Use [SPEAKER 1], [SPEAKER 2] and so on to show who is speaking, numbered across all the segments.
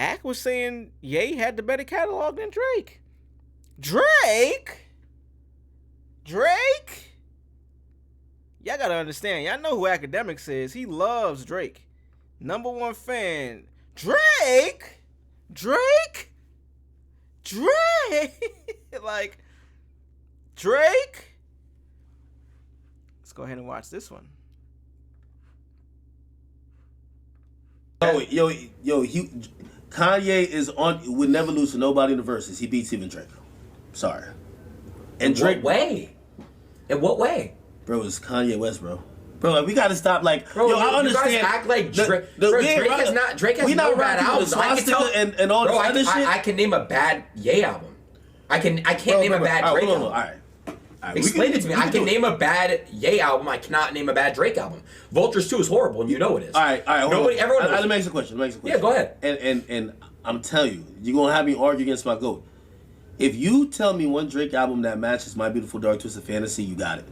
[SPEAKER 1] Ak was saying Ye had the better catalog than Drake. Drake? Y'all gotta understand. Y'all know who Akademiks is. He loves Drake. #1 fan. Drake? Like, Drake? Let's go ahead and watch this one.
[SPEAKER 2] Kanye is on. Would never lose to nobody in the verses. He beats even Drake. Sorry. And Drake.
[SPEAKER 3] What way? In what way?
[SPEAKER 2] Bro, it's Kanye West, bro. Bro, like, we gotta stop. Like,
[SPEAKER 3] bro,
[SPEAKER 2] I understand.
[SPEAKER 3] You guys act like Drake. Drake has no bad albums. I can tell.
[SPEAKER 2] And all this other shit.
[SPEAKER 3] I can name a bad Ye album. I can't name a bad Drake album.
[SPEAKER 2] All right.
[SPEAKER 3] Explain it to me. I can name a bad Ye album. I cannot name a bad Drake album. Vultures 2 is horrible, and you know it is.
[SPEAKER 2] All right.
[SPEAKER 3] Everyone knows.
[SPEAKER 2] Let me ask you a question.
[SPEAKER 3] Yeah, go ahead.
[SPEAKER 2] And I'm telling you, you're gonna have me argue against my GOAT. If you tell me one Drake album that matches My Beautiful Dark Twisted Fantasy, you got it.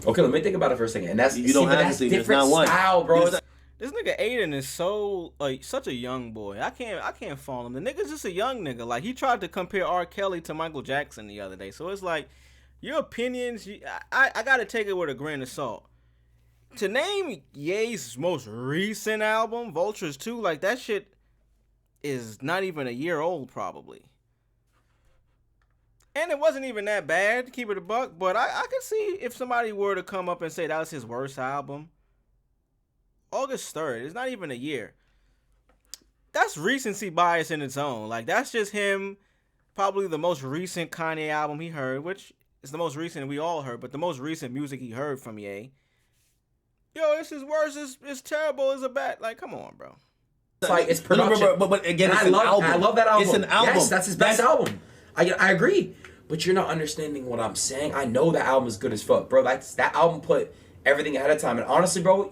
[SPEAKER 3] Okay, let me think about it for a second. And that's
[SPEAKER 2] that's
[SPEAKER 3] different style, bro.
[SPEAKER 1] This nigga Adin is so such a young boy. I can't follow him. The nigga's just a young nigga. Like, he tried to compare R. Kelly to Michael Jackson the other day. So it's like, your opinions, I gotta take it with a grain of salt. To name Ye's most recent album, Vultures 2, like, that shit is not even a year old probably. And it wasn't even that bad, to keep it a buck, but I could see if somebody were to come up and say that was his worst album. August 3rd, it's not even a year. That's recency bias in its own. Like, that's just him, probably the most recent Kanye album he heard, which is the most recent we all heard, but the most recent music he heard from Ye. Yo, this is worse, it's terrible, it's a bad, like, come on, bro.
[SPEAKER 3] It's like, it's production.
[SPEAKER 2] But again, it's an album.
[SPEAKER 3] I love that album.
[SPEAKER 2] It's an album.
[SPEAKER 3] Yes, that's his best album. I agree. But you're not understanding what I'm saying. I know that album is good as fuck, bro. That album put everything ahead of time. And honestly, bro,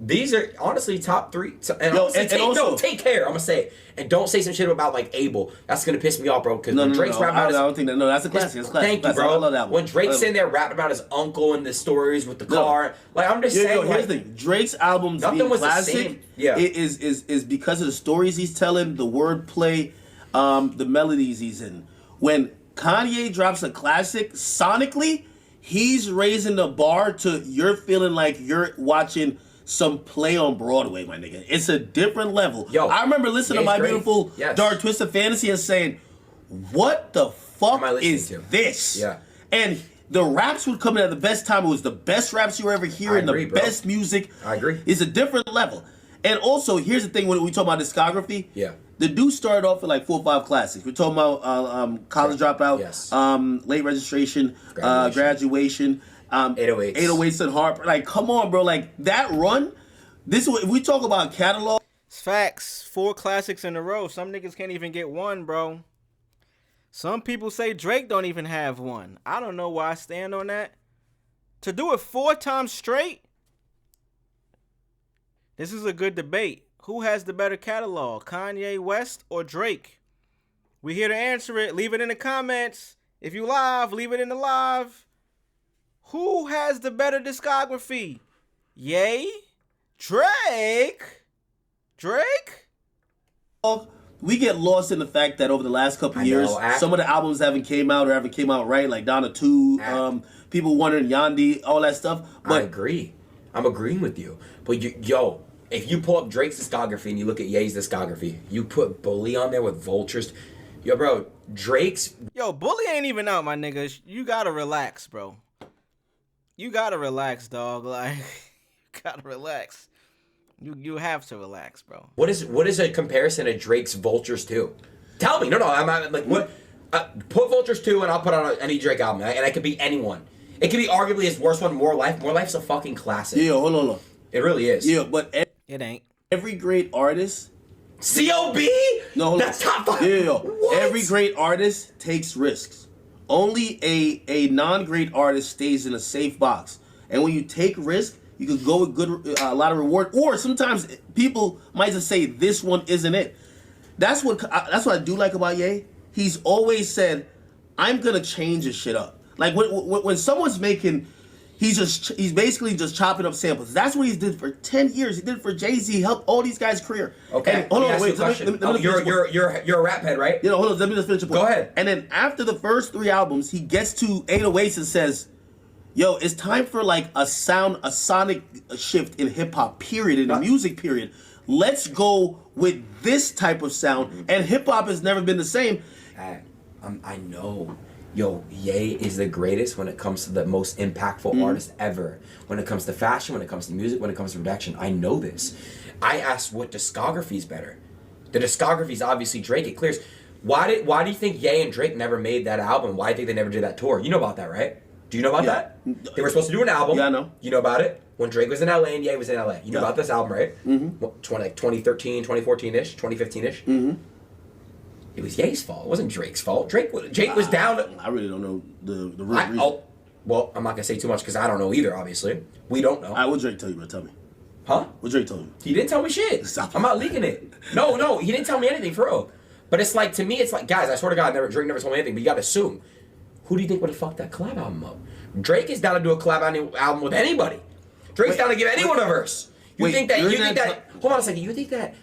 [SPEAKER 3] these are honestly top 3. Take care. I'm gonna say it. And don't say some shit about like Abel. That's gonna piss me off, bro. Because when Drake's rapping about
[SPEAKER 2] I don't think that. No, that's a classic.
[SPEAKER 3] Thank you, bro. I love that one. When Drake's in there rapping about his uncle and the stories with the car, like, I'm just saying.
[SPEAKER 2] Here's the thing: Drake's albums being classic, is because of the stories he's telling, the wordplay, the melodies he's in. When Kanye drops a classic sonically, he's raising the bar to you're feeling like you're watching some play on Broadway, my nigga. It's a different level. Yo, I remember listening to My Beautiful Dark Twisted Fantasy and saying, what the fuck is this?
[SPEAKER 3] Yeah.
[SPEAKER 2] And the raps would come in at the best time. It was the best raps you were ever hearing, the best music.
[SPEAKER 3] I agree.
[SPEAKER 2] It's a different level. And also, here's the thing when we talk about discography.
[SPEAKER 3] Yeah.
[SPEAKER 2] The dude started off with like 4 or 5 classics. We're talking about College Dropout, Late Registration, Graduation, 808s and Heartbreak. Like, come on, bro. Like, that run, this is what, if we talk about catalog.
[SPEAKER 1] It's facts. 4 classics in a row. Some niggas can't even get one, bro. Some people say Drake don't even have one. I don't know why I stand on that. To do it 4 times straight, this is a good debate. Who has the better catalog, Kanye West or Drake? We're here to answer it. Leave it in the comments. If you live, leave it in the live. Who has the better discography? Ye? Drake?
[SPEAKER 2] We get lost in the fact that over the last couple years, some of the albums haven't came out right, like Donna 2, people wondering Yandi, all that stuff. But
[SPEAKER 3] I agree. I'm agreeing with you. But if you pull up Drake's discography and you look at Ye's discography, you put Bully on there with Vultures. Yo, bro, Drake's...
[SPEAKER 1] Yo, Bully ain't even out, my nigga. You gotta relax, bro. You gotta relax, dog. Like, you gotta relax. You have to relax, bro.
[SPEAKER 3] What is a comparison to Drake's Vultures 2? Tell me. No, I'm not, like, what... put Vultures 2 and I'll put on any Drake album. And it could be anyone. It could be arguably his worst one, More Life. More Life's a fucking classic.
[SPEAKER 2] Yeah, hold on.
[SPEAKER 3] It really is.
[SPEAKER 2] Yeah, but...
[SPEAKER 1] It ain't.
[SPEAKER 2] Every great artist...
[SPEAKER 3] C.O.B.?
[SPEAKER 2] No,
[SPEAKER 3] that's top 5.
[SPEAKER 2] Yeah. Every great artist takes risks. Only a non-great artist stays in a safe box. And when you take risk, you could go with a lot of reward. Or sometimes people might just say, this one isn't it. That's what I do like about Ye. He's always said, I'm going to change this shit up. Like, when someone's making... he's basically just chopping up samples. That's what he did for 10 years. He did it for Jay-Z. He helped all these guys' career.
[SPEAKER 3] Okay.
[SPEAKER 2] And, hold on, wait.
[SPEAKER 3] You're a rap head, right?
[SPEAKER 2] You know, hold on. Let me just finish the point.
[SPEAKER 3] Go ahead.
[SPEAKER 2] And then after the first 3 albums, he gets to 808s and says, "Yo, it's time for like a sonic shift in hip hop. Period. In the music period. Let's go with this type of sound." And hip hop has never been the same.
[SPEAKER 3] I know. Yo, Ye is the greatest when it comes to the most impactful artist ever. When it comes to fashion, when it comes to music, when it comes to production, I know this. I asked what discography is better. The discography is obviously Drake. It clears. Why do you think Ye and Drake never made that album? Why do you think they never did that tour? You know about that, right? Do you know about that? They were supposed to do an album.
[SPEAKER 2] Yeah, I know.
[SPEAKER 3] You know about it? When Drake was in LA and Ye was in LA. You know about this album, right? Mm-hmm. 2013, 2014-ish, 2015-ish? Mm-hmm. It was Ye's fault. It wasn't Drake's fault. Drake was down.
[SPEAKER 2] I really don't know the real reason.
[SPEAKER 3] Well, I'm not gonna say too much because I don't know either. Obviously, we don't know.
[SPEAKER 2] What Drake tell you, bro? Tell me.
[SPEAKER 3] Huh?
[SPEAKER 2] What Drake told you?
[SPEAKER 3] He didn't tell me shit. I'm not leaking it. No, he didn't tell me anything for real. But it's like, to me, it's like, guys, I swear to God, Drake never told me anything. But you gotta assume, who do you think would have fucked that collab album up? Drake is down to do a collab album with anybody. Drake's down to give anyone a verse. You think that? Hold on a second. You think that?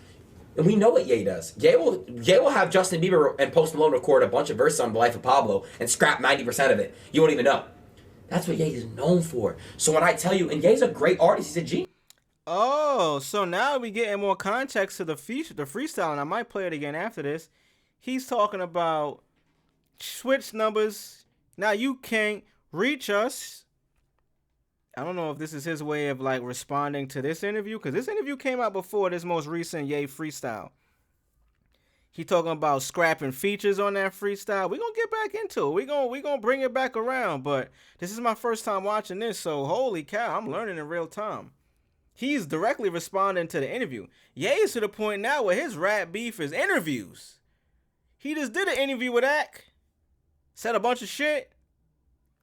[SPEAKER 3] And we know what Ye does. Ye will have Justin Bieber and Post Malone record a bunch of verses on The Life of Pablo and scrap 90% of it. You won't even know. That's what Ye is known for. So when I tell you, and Ye's a great artist, he's a genius.
[SPEAKER 1] Oh, so now we getting more context to the freestyle, and I might play it again after this. He's talking about switch numbers. Now you can't reach us. I don't know if this is his way of like responding to this interview, because this interview came out before this most recent Ye freestyle. He talking about scrapping features on that freestyle. We're gonna get back into it. We're gonna bring it back around, but this is my first time watching this, so holy cow, I'm learning in real time. He's directly responding to the interview. Ye is to the point now where his rap beef is interviews. He just did an interview with Ak, said a bunch of shit,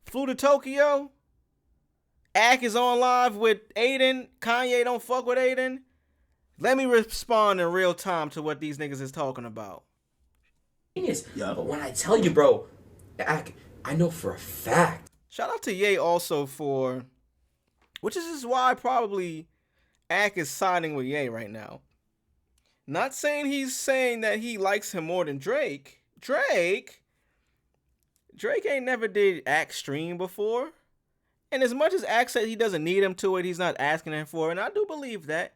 [SPEAKER 1] flew to Tokyo. Ak is on live with Adin. Kanye don't fuck with Adin. Let me respond in real time to what these niggas is talking about.
[SPEAKER 3] Yeah. But when I tell you, bro, Ak, I know for a fact.
[SPEAKER 1] Shout out to Ye also for, which is why probably Ak is siding with Ye right now. Not saying he's saying that he likes him more than Drake. Drake ain't never did Ak stream before. And as much as Ak said he doesn't need him to it, he's not asking him for it. And I do believe that.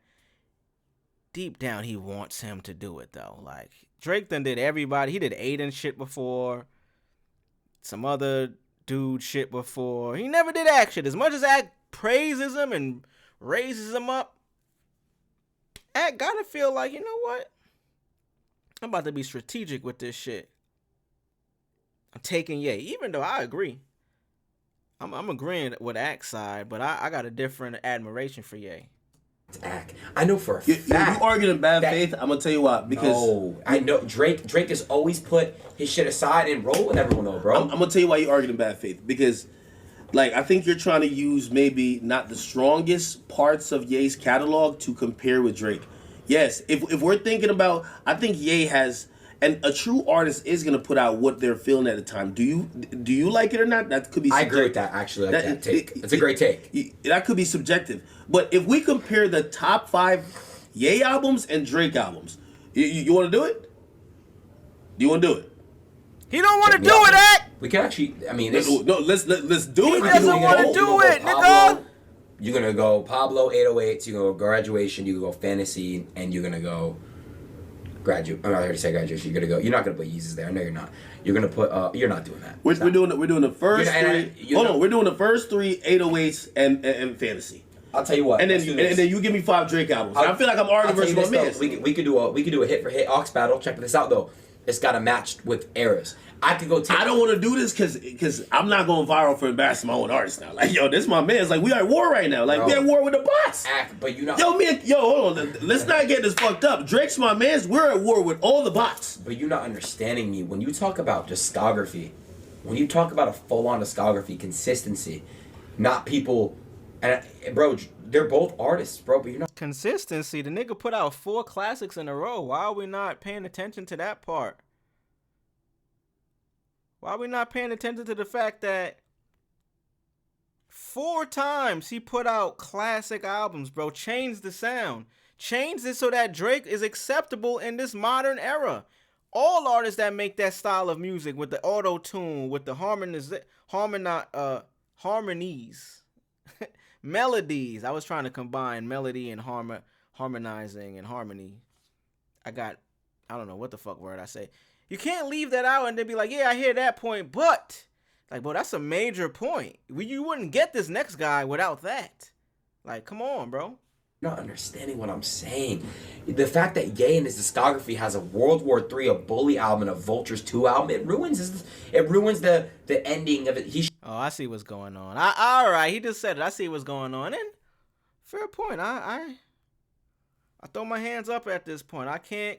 [SPEAKER 1] Deep down, he wants him to do it, though. Like, Drake done did everybody. He did Aiden shit before. Some other dude shit before. He never did Ak shit. As much as Ak praises him and raises him up, Ak gotta feel like, you know what? I'm about to be strategic with this shit. I'm taking Ye, even though I agree. I'm agreeing with Ak's side, but I got a different admiration for Ye.
[SPEAKER 3] Ak. I know for a fact.
[SPEAKER 2] You arguing in bad faith? I'm gonna tell you why. Because
[SPEAKER 3] I know Drake has always put his shit aside and roll with everyone, though, bro.
[SPEAKER 2] I'm gonna tell you why you arguing in bad faith. Because, like, I think you're trying to use maybe not the strongest parts of Ye's catalog to compare with Drake. Yes, if we're thinking about, I think Ye has. And a true artist is gonna put out what they're feeling at the time. Do you like it or not? That could be subjective.
[SPEAKER 3] I agree with that, actually. That take. It's a great take.
[SPEAKER 2] That could be subjective. But if we compare the top 5 Ye albums and Drake albums, you want to do it? Do you want to do it?
[SPEAKER 1] He don't want to do it, Ak!
[SPEAKER 3] We can actually, I mean...
[SPEAKER 2] let's do it.
[SPEAKER 1] He doesn't want to do it, nigga!
[SPEAKER 3] You're going to go Pablo, 808s, you're going to go Graduation, you go Fantasy, and you're going to go... I'm not here to say Graduation. You're not gonna put Yeezus there. I know you're not. You're gonna put. You're not doing that.
[SPEAKER 2] We're doing the first 3. Hold on. We're doing the first 3 808s and Fantasy.
[SPEAKER 3] I'll tell you what.
[SPEAKER 2] And then you give me 5 Drake albums. I feel like I'm arguing versus my man.
[SPEAKER 3] We could do a hit for hit aux battle. Check this out though. It's gotta match with eras. I could go.
[SPEAKER 2] I don't want to do this because I'm not going viral for embarrassing my own artist now. Like, yo, this is my man. It's like we are at war right now. Like, we at war with the bots.
[SPEAKER 3] But you know.
[SPEAKER 2] Hold on. Let's not get this fucked up. Drake's my man's. We're at war with all the bots.
[SPEAKER 3] But you're not understanding me. When you talk about discography, when you talk about a full-on discography, consistency, not people, and bro, they're both artists, bro. But you're not
[SPEAKER 1] consistency. The nigga put out 4 classics in a row. Why are we not paying attention to that part? Why are we not paying attention to the fact that 4 times he put out classic albums, bro. Changed the sound. Changed it so that Drake is acceptable in this modern era. All artists that make that style of music with the auto-tune, with the harmonies, melodies. I was trying to combine melody and harmonizing and harmony. I don't know what the fuck word I say. You can't leave that out and then be like, yeah, I hear that point, but like, bro, that's a major point. You wouldn't get this next guy without that. Like, come on, bro.
[SPEAKER 3] You're not understanding what I'm saying. The fact that Ye in his discography has a World War III, a Bully album, and a Vultures 2 album, it ruins the ending of it.
[SPEAKER 1] Oh, I see what's going on. All right, he just said it. I see what's going on. And fair point. I throw my hands up at this point. I can't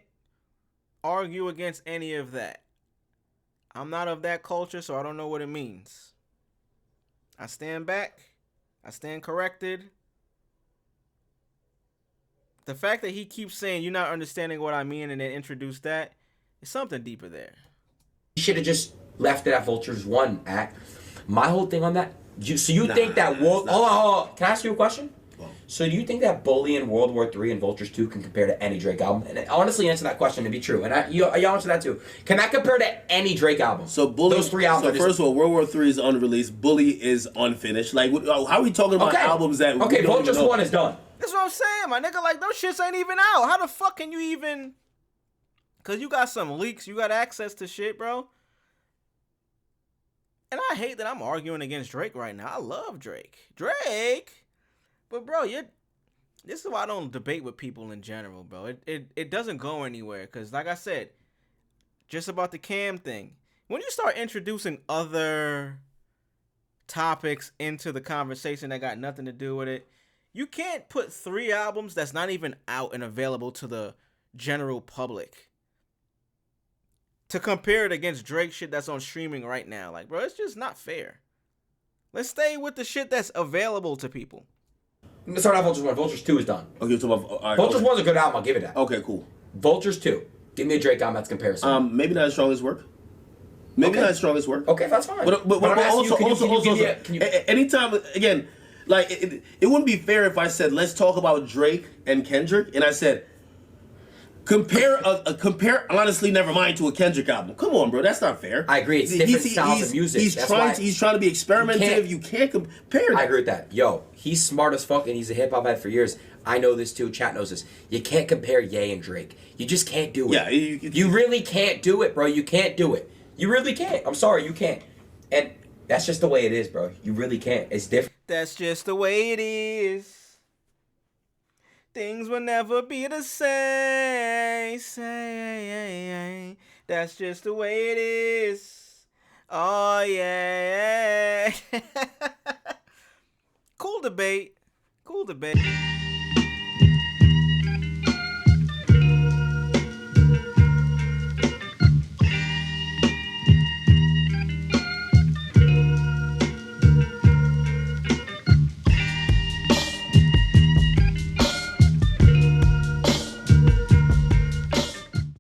[SPEAKER 1] argue against any of that. I'm not of that culture, so I don't know what it means. I stand back. I stand corrected. The fact that he keeps saying you're not understanding what I mean and then introduce that, is something deeper there.
[SPEAKER 3] He should have just left it at Vultures 1 act. My whole thing on that, think that Hold on. Can I ask you a question? So do you think that Bully and World War III and Vultures 2 can compare to any Drake album? And honestly, answer that question to be true. And you answer that too. Can that compare to any Drake album?
[SPEAKER 2] So Bully, those 3 albums. So first of all, World War III is unreleased. Bully is unfinished. Like, how are we talking about albums that?
[SPEAKER 3] Okay, Vultures 1 is done.
[SPEAKER 1] That's what I'm saying, my nigga. Like, those shits ain't even out. How the fuck can you even? Cause you got some leaks. You got access to shit, bro. And I hate that I'm arguing against Drake right now. I love Drake. But bro, this is why I don't debate with people in general, bro. It doesn't go anywhere. Cause like I said, just about the Cam thing. When you start introducing other topics into the conversation that got nothing to do with it, you can't put 3 albums that's not even out and available to the general public to compare it against Drake shit that's on streaming right now. Like, bro, it's just not fair. Let's stay with the shit that's available to people.
[SPEAKER 3] Let's start out Vultures 1. Vultures 2 is done.
[SPEAKER 2] Okay, so
[SPEAKER 3] Vultures 1 is a good album. I'll give it that.
[SPEAKER 2] Okay, cool.
[SPEAKER 3] Vultures 2. Give me a Drake album that's comparison.
[SPEAKER 2] Maybe not his strongest work. Not his strongest work.
[SPEAKER 3] Okay, that's fine.
[SPEAKER 2] But also, anytime, again, like, it wouldn't be fair if I said, let's talk about Drake and Kendrick, and I said, compare honestly, never mind to a Kendrick album. Come on, bro, that's not fair.
[SPEAKER 3] I agree. It's different styles of music.
[SPEAKER 2] He's trying to be experimentative. You can't compare that.
[SPEAKER 3] I agree with that. Yo, he's smart as fuck, and he's a hip hop head for years. I know this too. Chat knows this. You can't compare Ye and Drake. You just can't do it.
[SPEAKER 2] Yeah,
[SPEAKER 3] you really can't do it, bro. You can't do it. You really can't. I'm sorry, you can't. And that's just the way it is, bro. You really can't. It's different.
[SPEAKER 1] That's just the way it is. Things will never be the same. That's just the way it is. Oh, yeah. Cool debate.